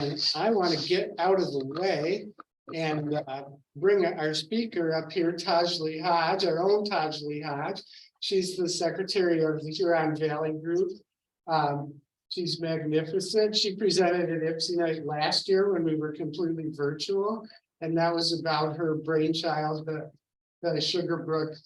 I want to get out of the way and bring our speaker up here, Tajalli Hodge, our own Tajalli Hodge. She's the secretary of the Huron Valley Group. She's magnificent. She presented at Ipsy Night last year when we were completely virtual, and that was about her brainchild, the Sugarbrook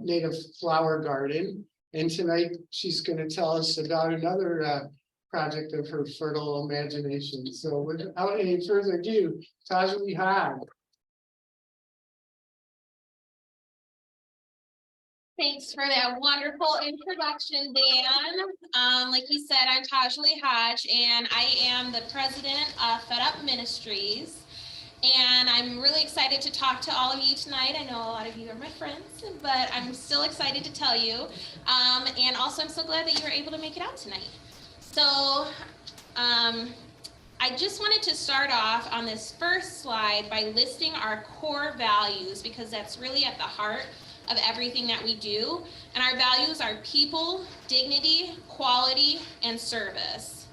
native flower garden. And tonight she's going to tell us about another project of her fertile imagination. So without any further ado, Tajalli Hodge. Thanks for that wonderful introduction, Dan. Like you said, I'm Tajalli Hodge, and I am the president of Fed Up Ministries. And I'm really excited to talk to all of you tonight. I know a lot of you are my friends, but I'm still excited to tell you. And also, I'm so glad that you were able to make it out tonight. So I just wanted to start off on this first slide by listing our core values, because that's really at the heart of everything that we do. And our values are people, dignity, quality, and service.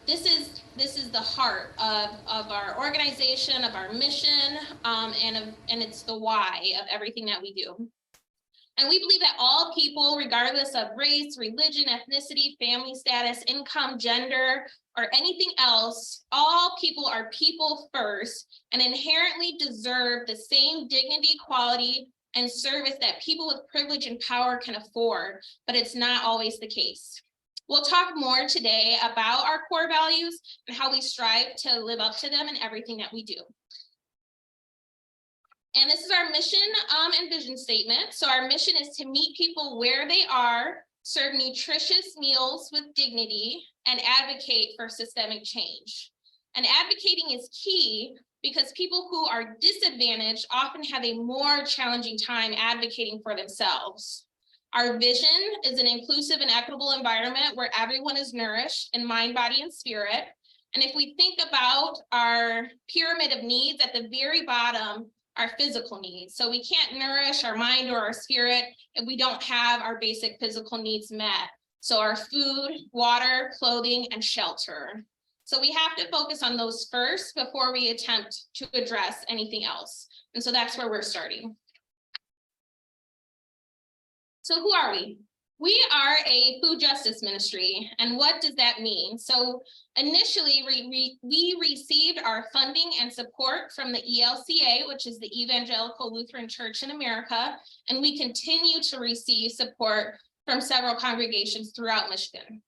This is the heart of our organization, of our mission, and it's the why of everything that we do. And we believe that all people, regardless of race, religion, ethnicity, family status, income, gender, or anything else, all people are people first and inherently deserve the same dignity, quality, and service that people with privilege and power can afford, but it's not always the case. We'll talk more today about our core values and how we strive to live up to them in everything that we do. And this is our mission and vision statement. So our mission is to meet people where they are, serve nutritious meals with dignity, and advocate for systemic change. And advocating is key because people who are disadvantaged often have a more challenging time advocating for themselves. Our vision is an inclusive and equitable environment where everyone is nourished in mind, body, and spirit. And if we think about our pyramid of needs, at the very bottom are physical needs. So we can't nourish our mind or our spirit if we don't have our basic physical needs met. So our food, water, clothing, and shelter. So we have to focus on those first before we attempt to address anything else. And so that's where we're starting. So who are we? We are a food justice ministry. And what does that mean? So initially, we received our funding and support from the ELCA, which is the Evangelical Lutheran Church in America. And we continue to receive support from several congregations throughout Michigan.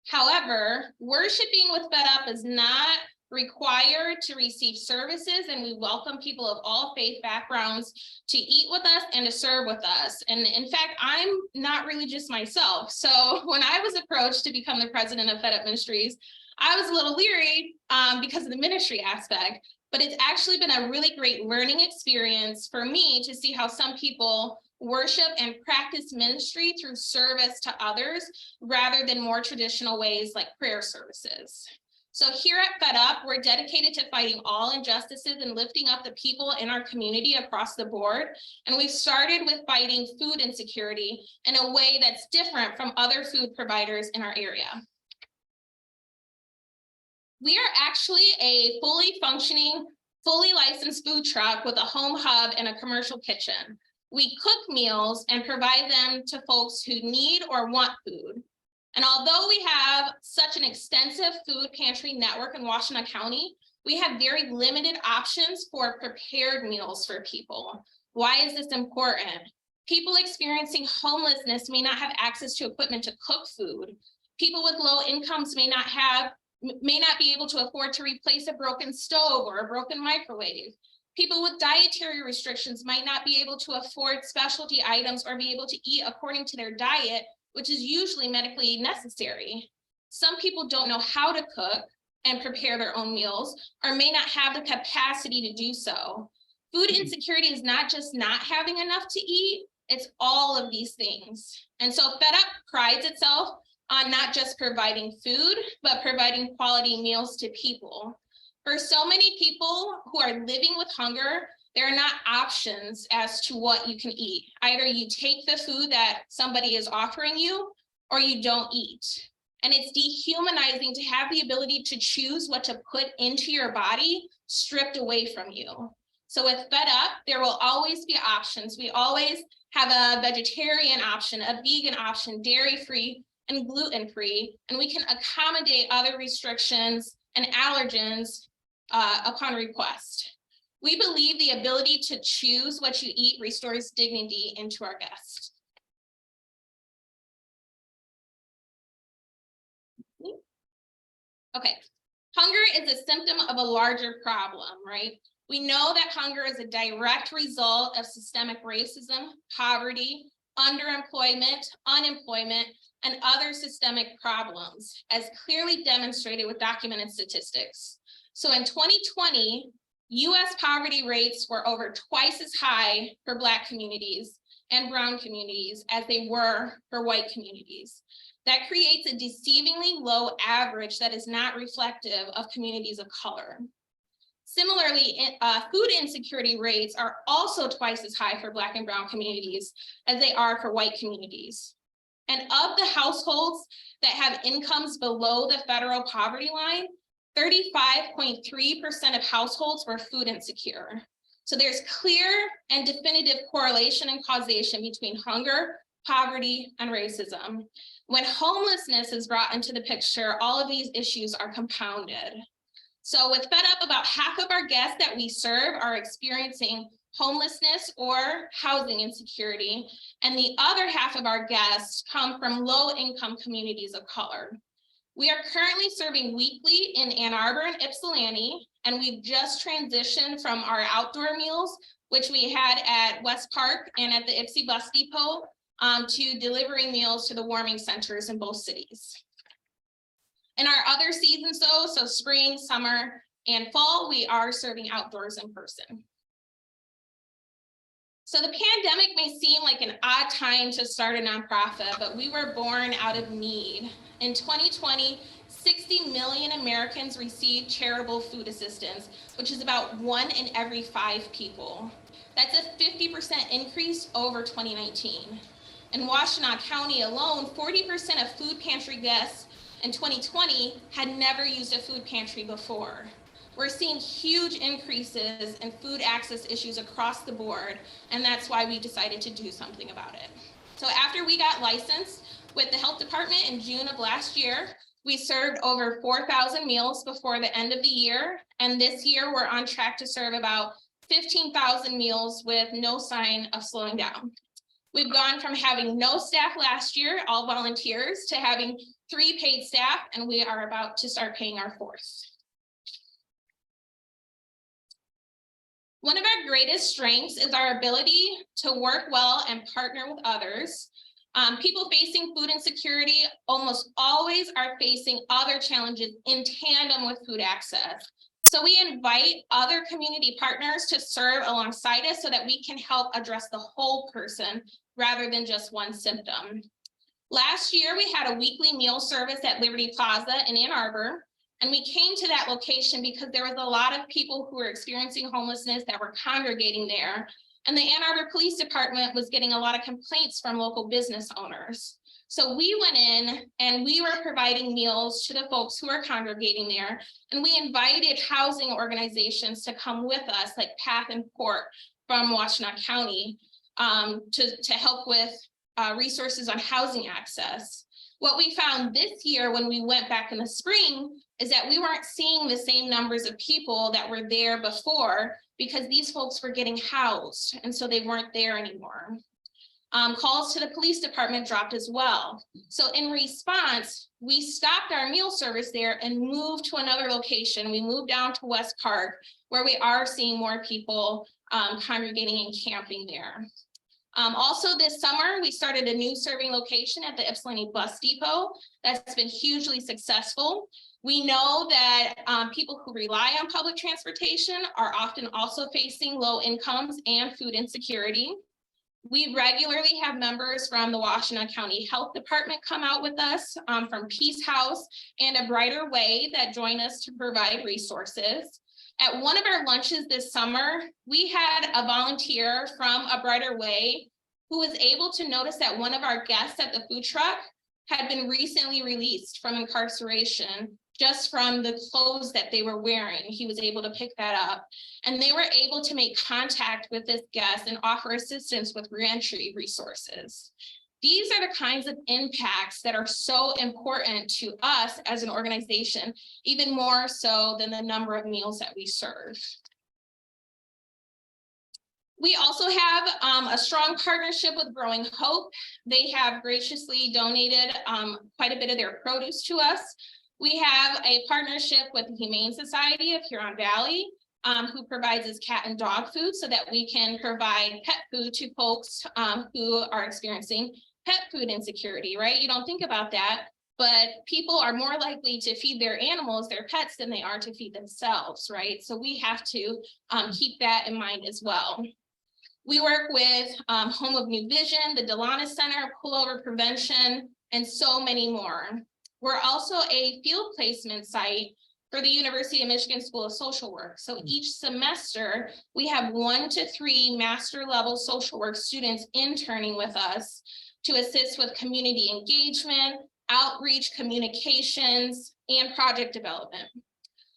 However, worshiping with Fed Up is not required to receive services, and we welcome people of all faith backgrounds to eat with us and to serve with us. And in fact, I'm not religious myself. So when I was approached to become the president of Fed Up Ministries, I was a little leery because of the ministry aspect, but it's actually been a really great learning experience for me to see how some people worship and practice ministry through service to others rather than more traditional ways like prayer services. So here at Fed Up, we're dedicated to fighting all injustices and lifting up the people in our community across the board. And we've started with fighting food insecurity in a way that's different from other food providers in our area. We are actually a fully functioning, fully licensed food truck with a home hub and a commercial kitchen. We cook meals and provide them to folks who need or want food. And although we have such an extensive food pantry network in Washtenaw County, we have very limited options for prepared meals for people. Why is this important? People experiencing homelessness may not have access to equipment to cook food. People with low incomes may not be able to afford to replace a broken stove or a broken microwave. People with dietary restrictions might not be able to afford specialty items or be able to eat according to their diet, which is usually medically necessary. Some people don't know how to cook and prepare their own meals, or may not have the capacity to do so. Food insecurity is not just not having enough to eat, it's all of these things. And so Fed Up prides itself on not just providing food, but providing quality meals to people. For so many people who are living with hunger, there are not options as to what you can eat. Either you take the food that somebody is offering you, or you don't eat. And it's dehumanizing to have the ability to choose what to put into your body stripped away from you. So with Fed Up, there will always be options. We always have a vegetarian option, a vegan option, dairy-free and gluten-free, and we can accommodate other restrictions and allergens upon request. We believe the ability to choose what you eat restores dignity into our guests. Okay, hunger is a symptom of a larger problem, right? We know that hunger is a direct result of systemic racism, poverty, underemployment, unemployment, and other systemic problems, as clearly demonstrated with documented statistics. So in 2020, US poverty rates were over twice as high for Black communities and Brown communities as they were for white communities. That creates a deceivingly low average that is not reflective of communities of color. Similarly, food insecurity rates are also twice as high for Black and Brown communities as they are for white communities. And of the households that have incomes below the federal poverty line, 35.3% of households were food insecure. So there's clear and definitive correlation and causation between hunger, poverty, and racism. When homelessness is brought into the picture, all of these issues are compounded. So with Fed Up, about half of our guests that we serve are experiencing homelessness or housing insecurity, and the other half of our guests come from low-income communities of color. We are currently serving weekly in Ann Arbor and Ypsilanti, and we've just transitioned from our outdoor meals, which we had at West Park and at the Ypsi Bus Depot, to delivering meals to the warming centers in both cities. In our other seasons though, so spring, summer, and fall, we are serving outdoors in person. So the pandemic may seem like an odd time to start a nonprofit, but we were born out of need. In 2020, 60 million Americans received charitable food assistance, which is about 1 in every 5 people. That's a 50% increase over 2019. In Washtenaw County alone, 40% of food pantry guests in 2020 had never used a food pantry before. We're seeing huge increases in food access issues across the board, and that's why we decided to do something about it. So after we got licensed with the health department in June of last year, we served over 4,000 meals before the end of the year, and this year we're on track to serve about 15,000 meals with no sign of slowing down. We've gone from having no staff last year, all volunteers, to having 3 paid staff, and we are about to start paying our 4th. One of our greatest strengths is our ability to work well and partner with others. People facing food insecurity almost always are facing other challenges in tandem with food access. So we invite other community partners to serve alongside us so that we can help address the whole person rather than just one symptom. Last year, we had a weekly meal service at Liberty Plaza in Ann Arbor, and we came to that location because there was a lot of people who were experiencing homelessness that were congregating there, and the Ann Arbor Police Department was getting a lot of complaints from local business owners. So we went in and we were providing meals to the folks who are congregating there, and we invited housing organizations to come with us, like Path and Port from Washtenaw County, to help with resources on housing access. What we found this year when we went back in the spring is that we weren't seeing the same numbers of people that were there before because these folks were getting housed, and so they weren't there anymore. Calls to the police department dropped as well. So in response, we stopped our meal service there and moved to another location. We moved down to West Park, where we are seeing more people congregating and camping there. Also this summer, we started a new serving location at the Ypsilanti Bus Depot. That's been hugely successful. We know that people who rely on public transportation are often also facing low incomes and food insecurity. We regularly have members from the Washtenaw County Health Department come out with us, from Peace House and A Brighter Way, that join us to provide resources. At one of our lunches this summer, we had a volunteer from A Brighter Way who was able to notice that one of our guests at the food truck had been recently released from incarceration just from the clothes that they were wearing. He was able to pick that up. And they were able to make contact with this guest and offer assistance with reentry resources. These are the kinds of impacts that are so important to us as an organization, even more so than the number of meals that we serve. We also have a strong partnership with Growing Hope. They have graciously donated quite a bit of their produce to us. We have a partnership with the Humane Society of Huron Valley, who provides us cat and dog food so that we can provide pet food to folks who are experiencing pet food insecurity, right? You don't think about that, but people are more likely to feed their animals, their pets, than they are to feed themselves, right? So we have to keep that in mind as well. We work with Home of New Vision, the Delana Center, Pullover Prevention, and so many more. We're also a field placement site for the University of Michigan School of Social Work. So each semester, we have 1 to 3 master level social work students interning with us to assist with community engagement, outreach, communications, and project development.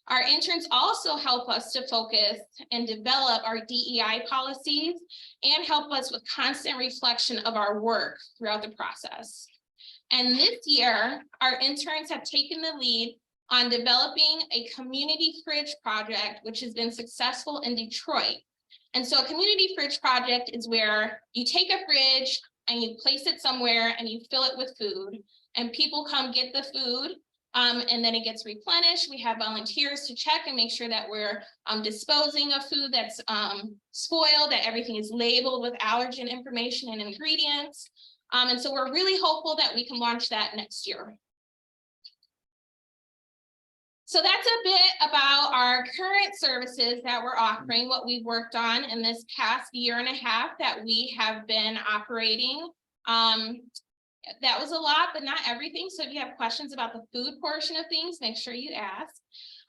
Our interns also help us to focus and develop our DEI policies and help us with constant reflection of our work throughout the process. And this year, our interns have taken the lead on developing a community fridge project, which has been successful in Detroit. And so a community fridge project is where you take a fridge and you place it somewhere and you fill it with food, and people come get the food, and then it gets replenished. We have volunteers to check and make sure that we're disposing of food that's spoiled, that everything is labeled with allergen information and ingredients. And so we're really hopeful that we can launch that next year. So that's a bit about our current services that we're offering, what we've worked on in this past year and a half that we have been operating. That was a lot, but not everything. So if you have questions about the food portion of things, make sure you ask.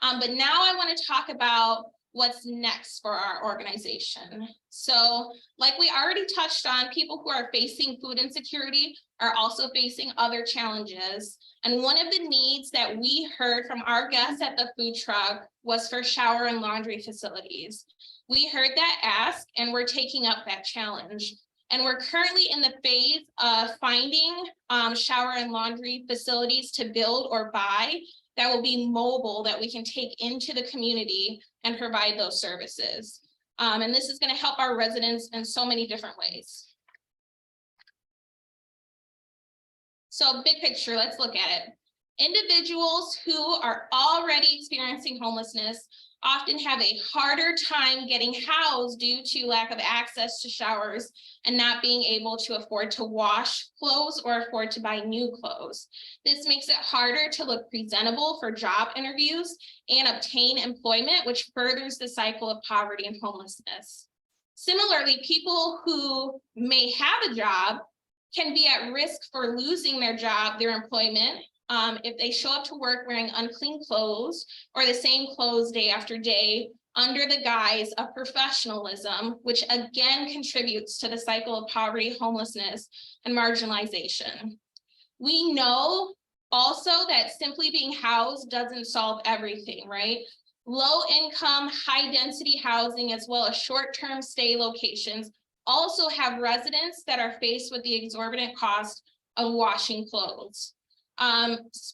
But now I want to talk about what's next for our organization. So like we already touched on, people who are facing food insecurity are also facing other challenges. And one of the needs that we heard from our guests at the food truck was for shower and laundry facilities. We heard that ask, and we're taking up that challenge. And we're currently in the phase of finding shower and laundry facilities to build or buy that will be mobile, that we can take into the community and provide those services. And this is going to help our residents in so many different ways. So big picture, let's look at it. Individuals who are already experiencing homelessness often have a harder time getting housed due to lack of access to showers and not being able to afford to wash clothes or afford to buy new clothes. This makes it harder to look presentable for job interviews and obtain employment, which furthers the cycle of poverty and homelessness. Similarly, people who may have a job can be at risk for losing their job, their employment, if they show up to work wearing unclean clothes or the same clothes day after day under the guise of professionalism, which again contributes to the cycle of poverty, homelessness, and marginalization. We know also that simply being housed doesn't solve everything, right? Low income, high density housing, as well as short-term stay locations also have residents that are faced with the exorbitant cost of washing clothes.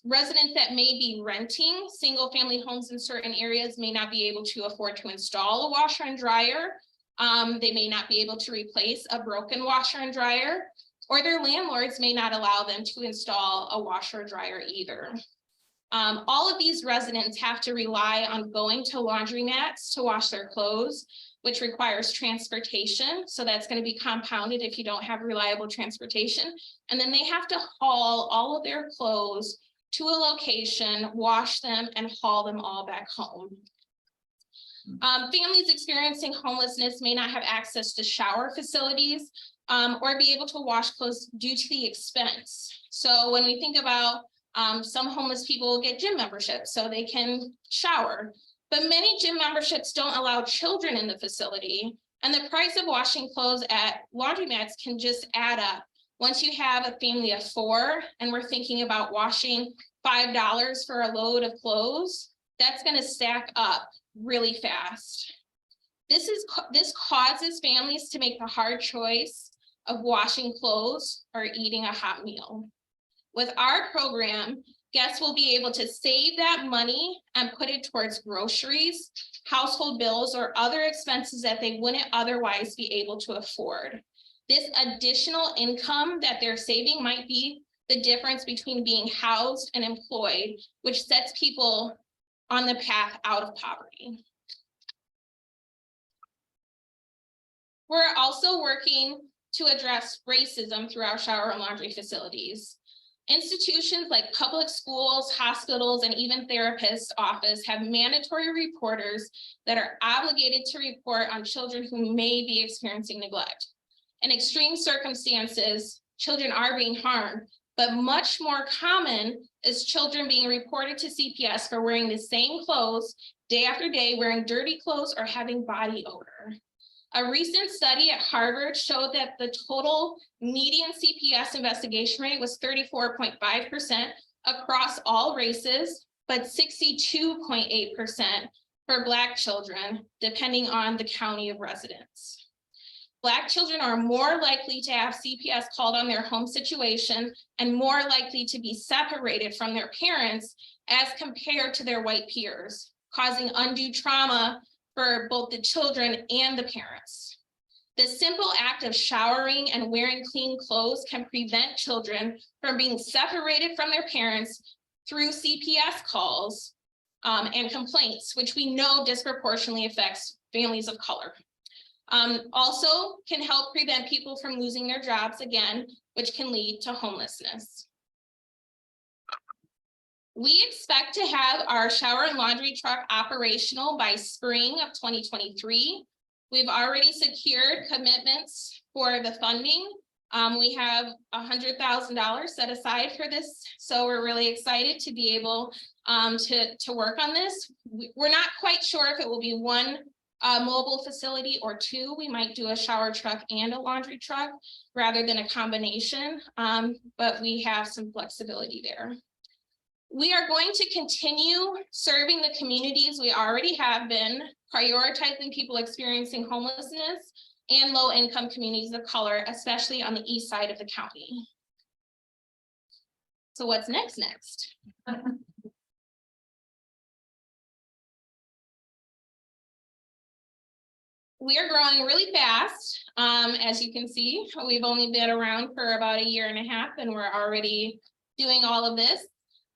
Residents that may be renting single family homes in certain areas may not be able to afford to install a washer and dryer. They may not be able to replace a broken washer and dryer, or their landlords may not allow them to install a washer or dryer either. All of these residents have to rely on going to laundromats to wash their clothes, which requires transportation. So that's going to be compounded if you don't have reliable transportation. And then they have to haul all of their clothes to a location, wash them, and haul them all back home. Families experiencing homelessness may not have access to shower facilities or be able to wash clothes due to the expense. So when we think about some homeless people get gym memberships so they can shower. But many gym memberships don't allow children in the facility, and the price of washing clothes at laundromats can just add up. Once you have a family of 4 and we're thinking about washing $5 for a load of clothes, that's going to stack up really fast. This causes families to make the hard choice of washing clothes or eating a hot meal. With our program, guests will be able to save that money and put it towards groceries, household bills, or other expenses that they wouldn't otherwise be able to afford. This additional income that they're saving might be the difference between being housed and employed, which sets people on the path out of poverty. We're also working to address racism through our shower and laundry facilities. Institutions like public schools, hospitals, and even therapists' office have mandatory reporters that are obligated to report on children who may be experiencing neglect. In extreme circumstances, children are being harmed, but much more common is children being reported to CPS for wearing the same clothes day after day, wearing dirty clothes, or having body odor. A recent study at Harvard showed that the total median CPS investigation rate was 34.5% across all races, but 62.8% for Black children, depending on the county of residence. Black children are more likely to have CPS called on their home situation and more likely to be separated from their parents as compared to their white peers, causing undue trauma for both the children and the parents. The simple act of showering and wearing clean clothes can prevent children from being separated from their parents through CPS calls and complaints, which we know disproportionately affects families of color. Also can help prevent people from losing their jobs again, which can lead to homelessness. We expect to have our shower and laundry truck operational by spring of 2023. We've already secured commitments for the funding. We have $100,000 set aside for this, so we're really excited to be able to work on this. We're not quite sure if it will be one mobile facility or 2. We might do a shower truck and a laundry truck rather than a combination, but we have some flexibility there. We are going to continue serving the communities we already have been, prioritizing people experiencing homelessness and low-income communities of color, especially on the east side of the county. So what's next? We are growing really fast. As you can see, we've only been around for about 1.5 years and we're already doing all of this.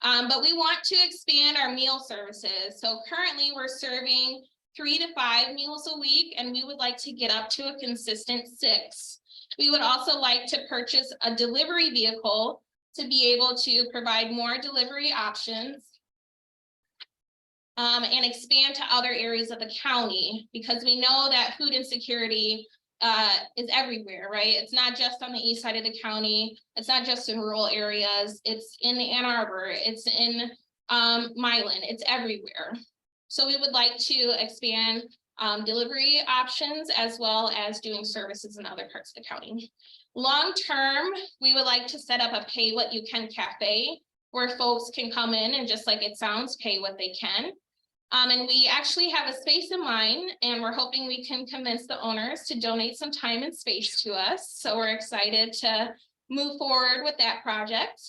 But we want to expand our meal services. So currently we're serving 3 to 5 meals a week, and we would like to get up to a consistent 6. We would also like to purchase a delivery vehicle to be able to provide more delivery options and expand to other areas of the county, because we know that food insecurity is everywhere, right? It's not just on the east side of the county. It's not just in rural areas. It's in Ann Arbor. It's in Milan. It's everywhere. So we would like to expand delivery options as well as doing services in other parts of the county. Long term, we would like to set up a pay what you can cafe where folks can come in and, just like it sounds, pay what they can. And we actually have a space in mind, and we're hoping we can convince the owners to donate some time and space to us. So we're excited to move forward with that project.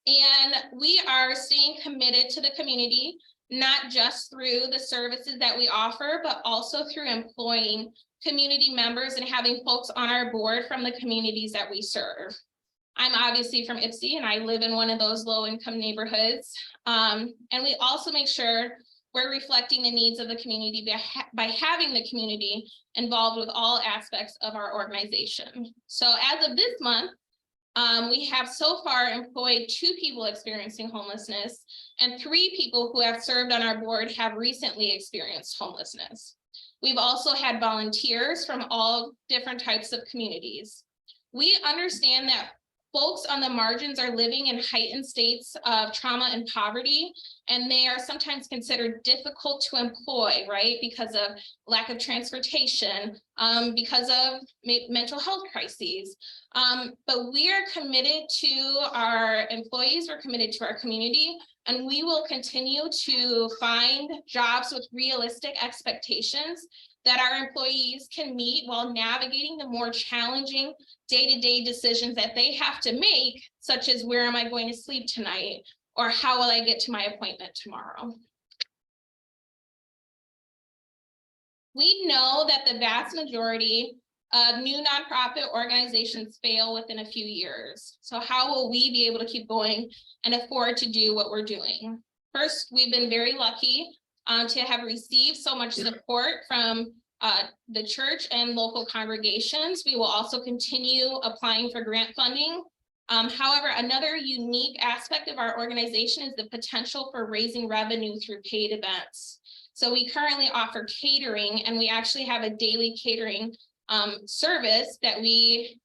And we are staying committed to the community, not just through the services that we offer, but also through employing community members and having folks on our board from the communities that we serve. I'm obviously from Ypsi, and I live in one of those low-income neighborhoods. And we also make sure we're reflecting the needs of the community by having the community involved with all aspects of our organization. So as of this month, we have so far employed 2 people experiencing homelessness, and 3 people who have served on our board have recently experienced homelessness. We've also had volunteers from all different types of communities. We understand that folks on the margins are living in heightened states of trauma and poverty, and they are sometimes considered difficult to employ, right? Because of lack of transportation, because of mental health crises. But we are committed to our employees, we're committed to our community, and we will continue to find jobs with realistic expectations that our employees can meet while navigating the more challenging day-to-day decisions that they have to make, such as where am I going to sleep tonight, or how will I get to my appointment tomorrow? We know that the vast majority of new nonprofit organizations fail within a few years. So how will we be able to keep going and afford to do what we're doing? First, we've been very lucky to have received so much support from the church and local congregations. We will also continue applying for grant funding. However, another unique aspect of our organization is the potential for raising revenue through paid events. So we currently offer catering, and we actually have a daily catering service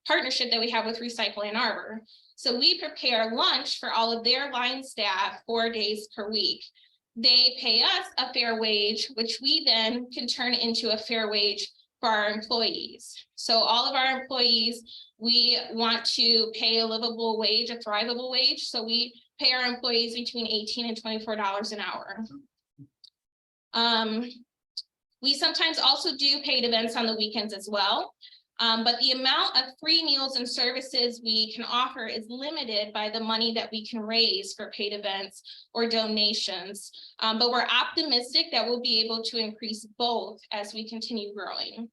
partnership that we have with Recycle Ann Arbor. So we prepare lunch for all of their line staff 4 days per week. They pay us a fair wage, which we then can turn into a fair wage for our employees. So all of our employees, we want to pay a livable wage, a thrivable wage. So we pay our employees between $18 and $24 an hour. We sometimes also do paid events on the weekends as well. But the amount of free meals and services we can offer is limited by the money that we can raise for paid events or donations. But we're optimistic that we'll be able to increase both as we continue growing.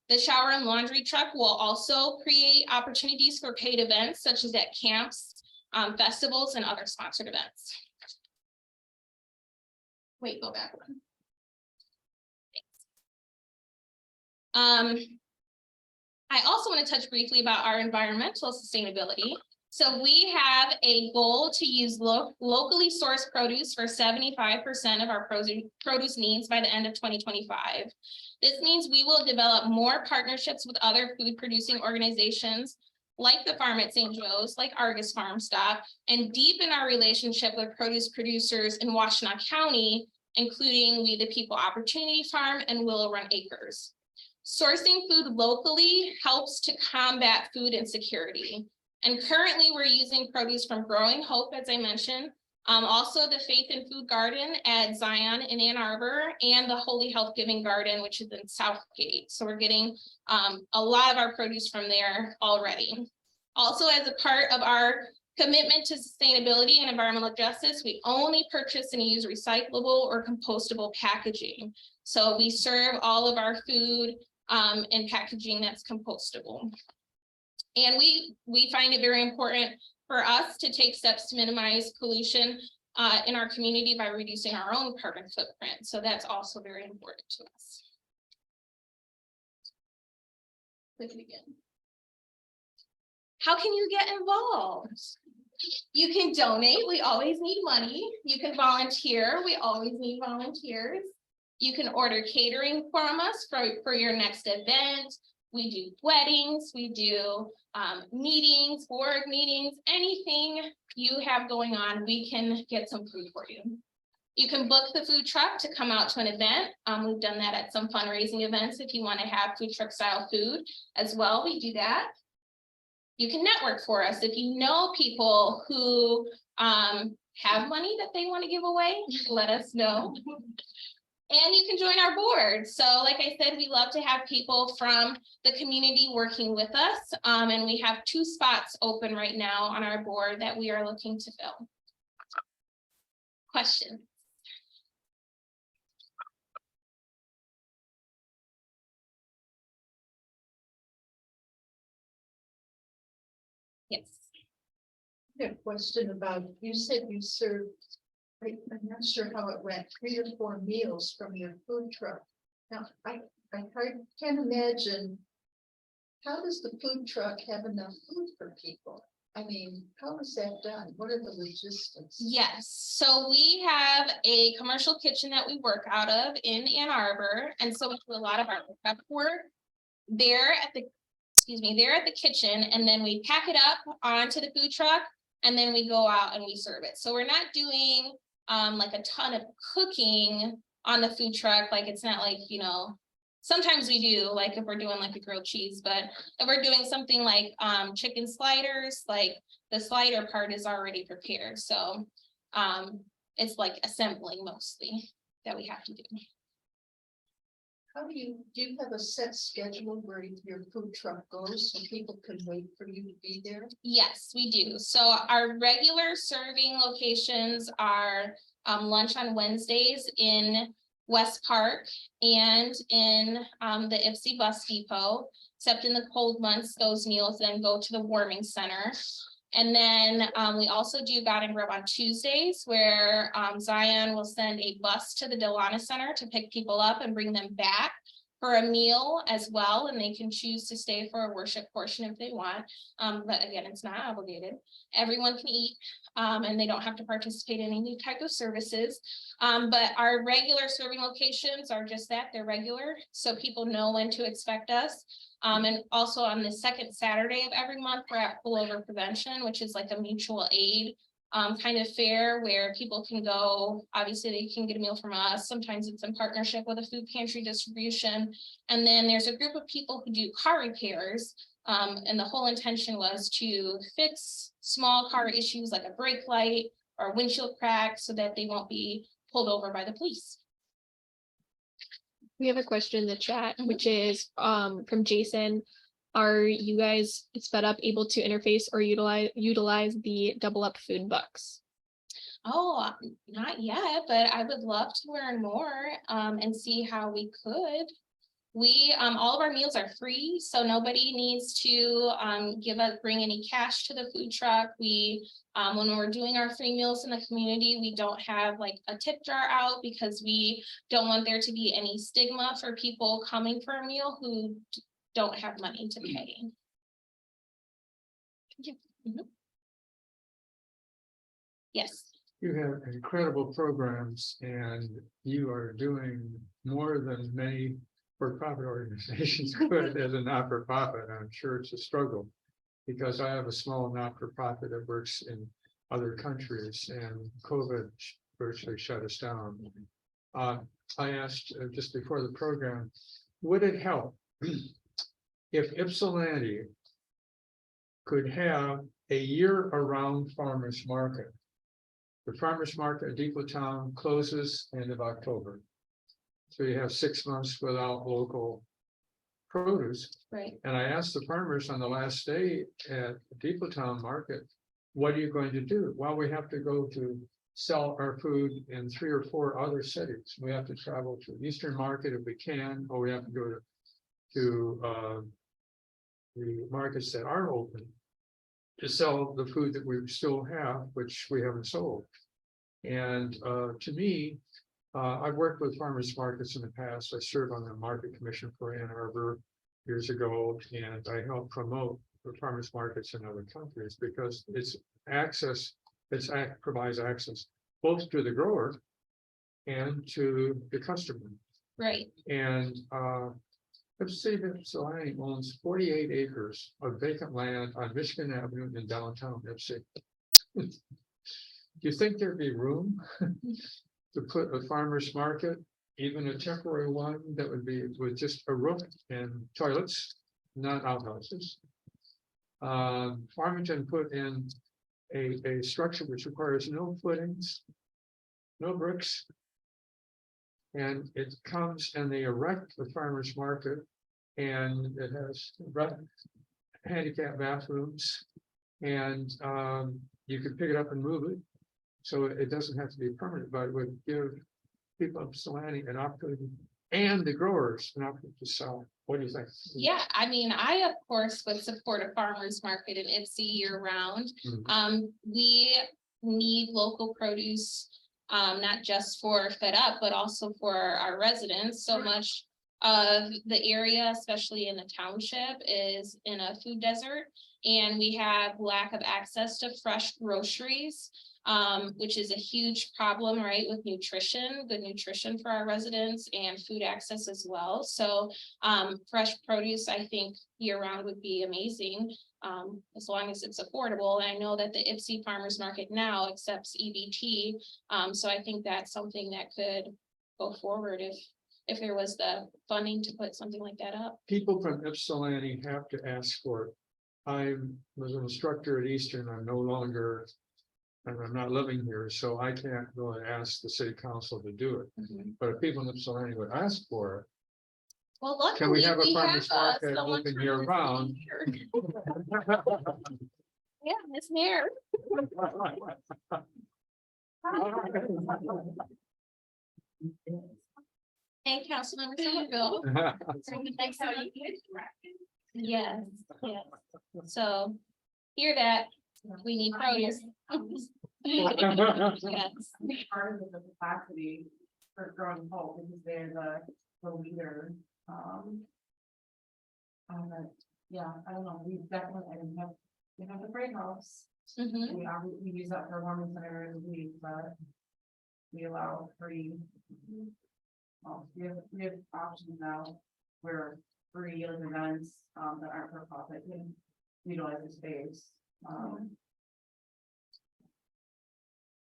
The shower and laundry truck will also create opportunities for paid events, such as at camps, festivals, and other sponsored events. Wait, go back one. Thanks. I also want to touch briefly about our environmental sustainability. So we have a goal to use locally sourced produce for 75% of our produce needs by the end of 2025. This means we will develop more partnerships with other food producing organizations like the Farm at St. Joe's, like Argus Farm Stop, and deepen our relationship with produce producers in Washtenaw County, including We the People Opportunity Farm and Willow Run Acres. Sourcing food locally helps to combat food insecurity. And currently we're using produce from Growing Hope, as I mentioned, also the Faith and Food Garden at Zion in Ann Arbor, and the Holy Health Giving Garden, which is in Southgate. So we're getting a lot of our produce from there already. Also, as a part of our commitment to sustainability and environmental justice, we only purchase and use recyclable or compostable packaging. So we serve all of our food and packaging that's compostable. And we find it very important for us to take steps to minimize pollution in our community by reducing our own carbon footprint. So that's also very important to us. Click it again. How can you get involved? You can donate. We always need money. You can volunteer. We always need volunteers. You can order catering from us for your next event. We do weddings, we do meetings, board meetings, anything you have going on, we can get some food for you. You can book the food truck to come out to an event. We've done that at some fundraising events. If you want to have food truck style food as well, we do that. You can network for us. If you know people who have money that they want to give away, let us know. And you can join our board. So like I said, we love to have people from the community working with us. And we have 2 spots open right now on our board that we are looking to fill. Questions? Yes. I have a question about, you said you served, I'm not sure how it went, 3 or 4 meals from your food truck. Now, I can't imagine, how does the food truck have enough food for people? I mean, how is that done? What are the logistics? Yes, so we have a commercial kitchen that we work out of in Ann Arbor. And so we do a lot of our prep work there at the excuse me, there at the kitchen, and then we pack it up onto the food truck, and then we go out and we serve it. So we're not doing like a ton of cooking on the food truck. Like, it's not like, you know, sometimes we do, like if we're doing like a grilled cheese, but if we're doing something like chicken sliders, like the slider part is already prepared. So it's like assembling mostly that we have to do. How do you have a set schedule where your food truck goes so people can wait for you to be there? Yes, we do. So our regular serving locations are lunch on Wednesdays in West Park and in the Ipsy Bus Depot. Except in the cold months, those meals then go to the warming center. And then we also do God and Grub on Tuesdays, where Zion will send a bus to the Delana Center to pick people up and bring them back for a meal as well. And they can choose to stay for a worship portion if they want. But again, it's not obligated. Everyone can eat and they don't have to participate in any type of services. But our regular serving locations are just that, they're regular. So people know when to expect us. And also on the second Saturday of every month, we're at Pullover Prevention, which is like a mutual aid kind of fair where people can go. Obviously, they can get a meal from us. Sometimes it's in partnership with a food pantry distribution. And then there's a group of people who do car repairs. And the whole intention was to fix small car issues like a brake light or windshield crack so that they won't be pulled over by the police. We have a question in the chat, which is from Jason. Are you guys sped up able to interface or utilize the double up food bucks? Oh, not yet, but I would love to learn more and see how we could. We all of our meals are free, so nobody needs to bring any cash to the food truck. We when we're doing our free meals in the community, we don't have like a tip jar out because we don't want there to be any stigma for people coming for a meal who don't have money to pay. Yes. You have incredible programs and you are doing more than many for-profit organizations could as a not-for-profit. I'm sure it's a struggle because I have a small not-for-profit that works in other countries and COVID virtually shut us down. I asked just before the program, would it help if Ypsilanti could have a year-around farmers market? The farmers market at Depot Town closes end of October. So you have 6 months without local produce. Right. And I asked the farmers on the last day at Depot Town Market, what are you going to do? Well, we have to go to sell our food in 3 or 4 other cities. We have to travel to the Eastern Market if we can, or we have to go to the markets that are open to sell the food that we still have, which we haven't sold. And to me, I've worked with farmers markets in the past. I served on the market commission for Ann Arbor years ago, and I helped promote the farmers markets in other countries because it's access, provides access both to the grower and to the customer. Right. And the city of Ypsilanti owns 48 acres of vacant land on Michigan Avenue in downtown Ypsilanti. Do you think there'd be room to put a farmer's market, even a temporary one that would be with just a roof and toilets, not outhouses? Farmington put in a structure which requires no footings, no bricks. And it comes and they erect the farmer's market and it has handicap bathrooms and you can pick it up and move it. So it doesn't have to be permanent, but it would give people of Ypsilanti an opportunity and the growers an opportunity to sell. What do you think? Yeah, I mean, I of course would support a farmer's market in Ipsy year round. We need local produce, not just for Fed Up, but also for our residents. So much of the area, especially in the township, is in a food desert, and we have lack of access to fresh groceries. which is a huge problem, right, with nutrition, good nutrition for our residents and food access as well. So fresh produce, I think year round would be amazing, as long as it's affordable. And I know that the Ipsy Farmers Market now accepts EBT. So I think that's something that could go forward if there was the funding to put something like that up. People from Ypsilanti have to ask for it. I was an instructor at Eastern. I'm no longer, and I'm not living here, so I can't go and ask the city council to do it. But if people in Ypsilanti would ask for it, Well, luckily, can we have a farmer's have, market someone open from year the round? city here. Yeah, Miss Mayor. And Councilmember Somerville. Yes, yes. So hear that, we need produce. Yes. Part of the capacity for growing hope because they're the leader. Yeah, I don't know, we definitely, we have the great house. Mhm. We use that for warming center in the week, but we allow free. Well, we have options now where free events, that aren't for profit can utilize the space.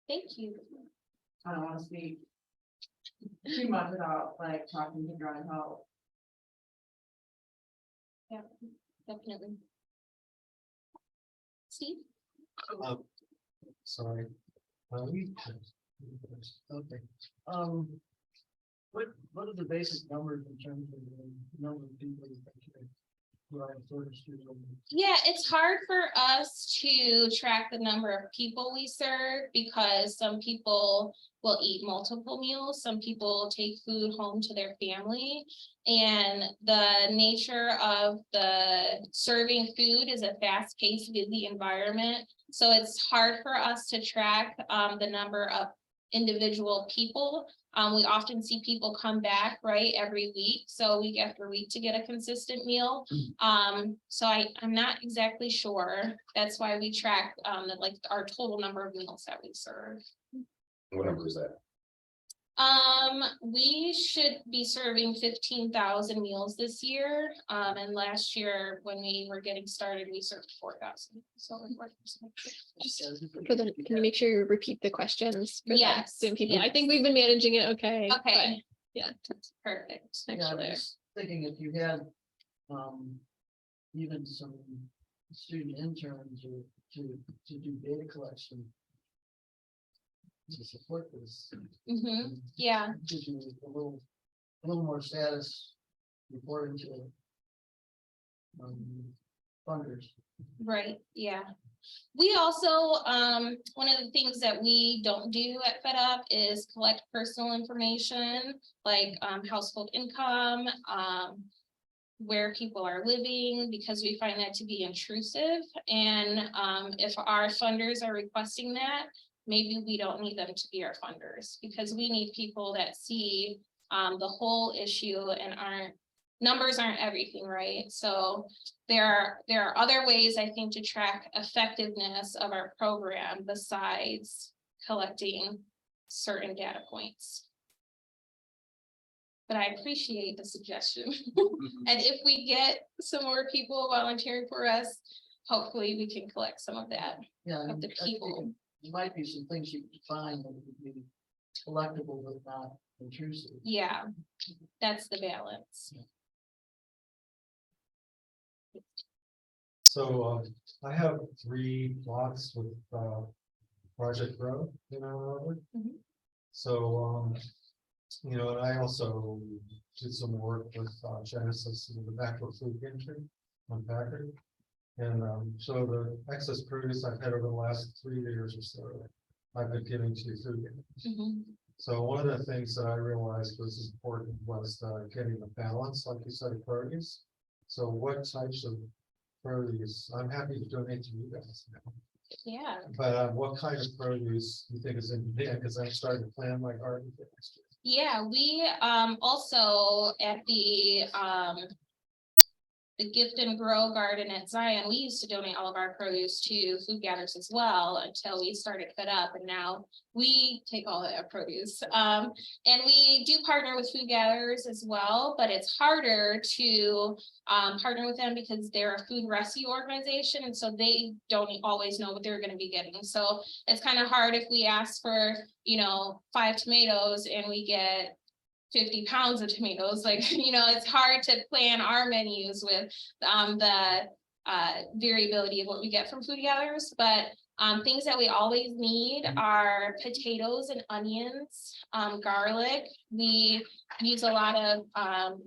Thank you. I don't want to speak too much about like talking to growing hope. Yeah, definitely. Steve? Sorry. Okay. What are the basic numbers in terms of the number of people who are service to? Yeah, it's hard for us to track the number of people we serve because some people will eat multiple meals. Some people take food home to their family. And the nature of the serving food is a fast-paced, busy environment. So it's hard for us to track the number of individual people. We often see people come back, right, every week, so week after week to get a consistent meal. So I'm not exactly sure. That's why we track like our total number of meals that we serve. What number is that? We should be serving 15,000 meals this year. And last year when we were getting started, we served 4,000. So Can you make sure you repeat the questions? For the Yes, Zoom people? I yes. think we've been managing it okay. Okay. but yeah. Perfect. Yeah, I Actually, was thinking if you had, even some student interns or to do data collection to support this. Yeah. Gives you a little more status reporting to funders. Right, yeah. We also, one of the things that we don't do at Fed Up is collect personal information, like household income, where people are living, because we find that to be intrusive. And if our funders are requesting that, maybe we don't need them to be our funders, because we need people that see the whole issue and numbers aren't everything, right? So there are other ways, I think, to track effectiveness of our program besides collecting certain data points. But I appreciate the suggestion. And if we get some more people volunteering for us, hopefully we can collect some of that, Yeah, of the I think people. there might be some things you could find that would be collectible but not intrusive. Yeah, that's the balance. So I have 3 plots with Project Grow, Mhm. So and I also did some work with Genesis in the Macro Food Pantry on Packard. And so the excess produce I've had over the last 3 years or so, I've been giving to food pantries. So one of the things that I realized was important was getting the balance, like you said, of produce. So what types of produce, I'm happy to donate to you guys now. Yeah. But what kind of produce you think is in demand? Because I'm starting to plan my garden for next year. Yeah, we also at the the Gift and Grow Garden at Zion, we used to donate all of our produce to food gatherers as well until we started Fit Up, and now we take all of that produce. And we do partner with food gatherers as well, but it's harder to partner with them because they're a food rescue organization, and so they don't always know what they're going to be getting. So it's kind of hard if we ask for, 5 tomatoes and we get 50 pounds of tomatoes, like, it's hard to plan our menus with the variability of what we get from food gatherers. But things that we always need are potatoes and onions, garlic. We use a lot of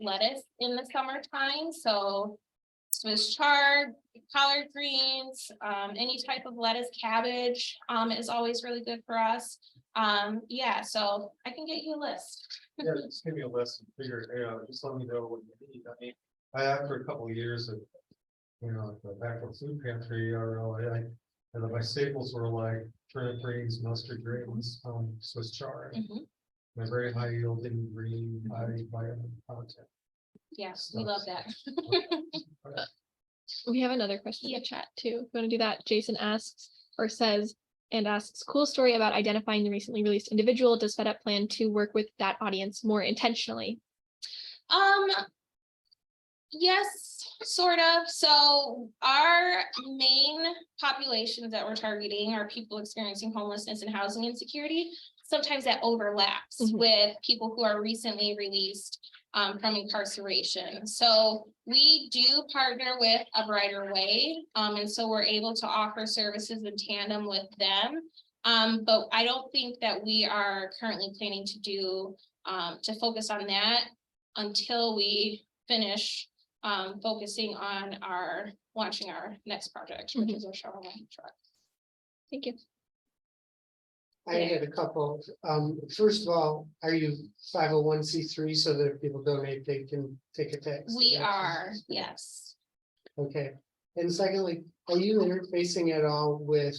lettuce in the summertime, so Swiss chard, collard greens, any type of lettuce, cabbage is always really good for us. Yeah, so I can get you a list. Yeah, just give me a list and figure, just let me know what you need. I mean, after a couple of years of, the back of food pantry, my staples were like turnip greens, mustard greens, Swiss chard. My very high yielding green, high vitamin content. Yes, we love that. We have another question in the chat too. If you want to do that, Jason asks or says and asks, cool story about identifying the recently released individual. Does Fed Up plan to work with that audience more intentionally? Yes, sort of. So our main populations that we're targeting are people experiencing homelessness and housing insecurity. Sometimes that overlaps with people who are recently released from incarceration. So we do partner with A Brighter Way. And so we're able to offer services in tandem with them. But I don't think that we are currently planning to focus on that until we finish focusing on launching our next project, which is our shovel truck. Thank you. I had a couple. First of all, are you 501c3 so that if people donate, they can take a tax? We are, yes. Okay. And secondly, are you interfacing at all with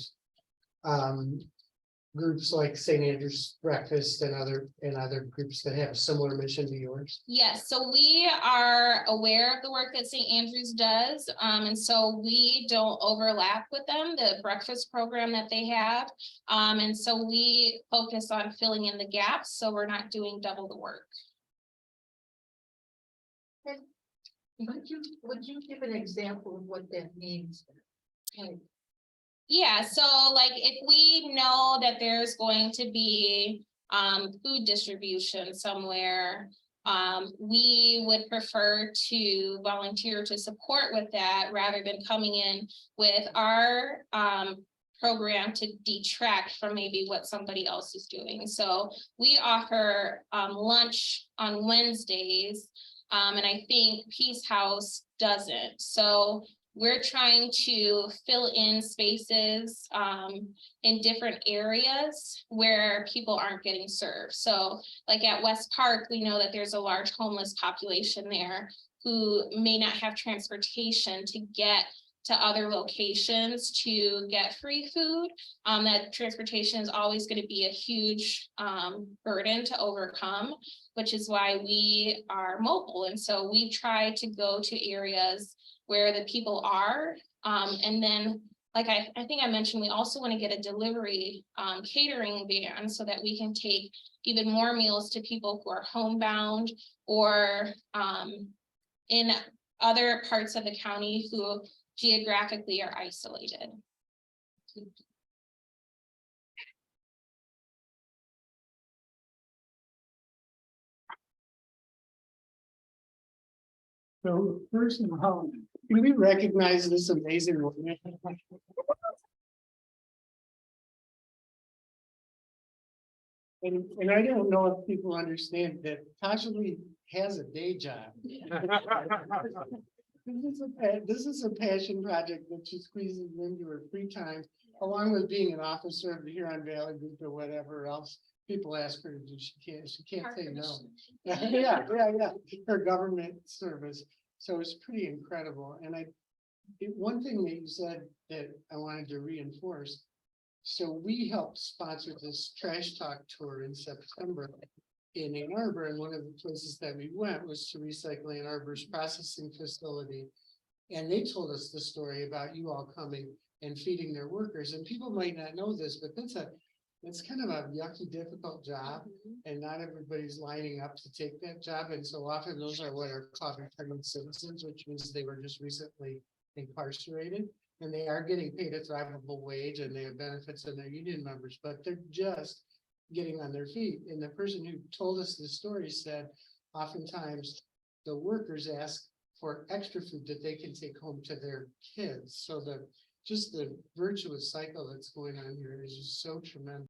groups like St. Andrew's Breakfast and other groups that have a similar mission to yours? Yes, so we are aware of the work that St. Andrews does, and so we don't overlap with them, the breakfast program that they have. And so we focus on filling in the gaps, so we're not doing double the work. Would you give an example of what that means? Yeah, so like if we know that there's going to be food distribution somewhere, we would prefer to volunteer to support with that rather than coming in with our program to detract from maybe what somebody else is doing. So we offer lunch on Wednesdays, and I think Peace House doesn't. So we're trying to fill in spaces in different areas where people aren't getting served. So like at West Park, we know that there's a large homeless population there who may not have transportation to get to other locations to get free food. That transportation is always going to be a huge burden to overcome, which is why we are mobile. And so we try to go to areas where the people are. And then, like I think I mentioned, we also want to get a delivery catering van so that we can take even more meals to people who are homebound or in other parts of the county who geographically are isolated. So first of all, can we recognize this amazing woman? And I don't know if people understand that Tajalli has a day job. This is a passion project that she squeezes into her free time, along with being an officer of the Huron Valley Group or whatever else people ask her to do. She can't say no. Yeah, her government service. So it's pretty incredible. And one thing that you said that I wanted to reinforce. So we helped sponsor this trash talk tour in September in Ann Arbor, and one of the places that we went was to Recycle Ann Arbor's processing facility. And they told us the story about you all coming and feeding their workers, and people might not know this, but it's kind of a yucky, difficult job. And not everybody's lining up to take that job, and so often those are what are called returning citizens, which means they were just recently incarcerated. And they are getting paid a thrivable wage and they have benefits in their union members, but they're just getting on their feet. And the person who told us the story said oftentimes the workers ask for extra food that they can take home to their kids. So just the virtuous cycle that's going on here is just so tremendous.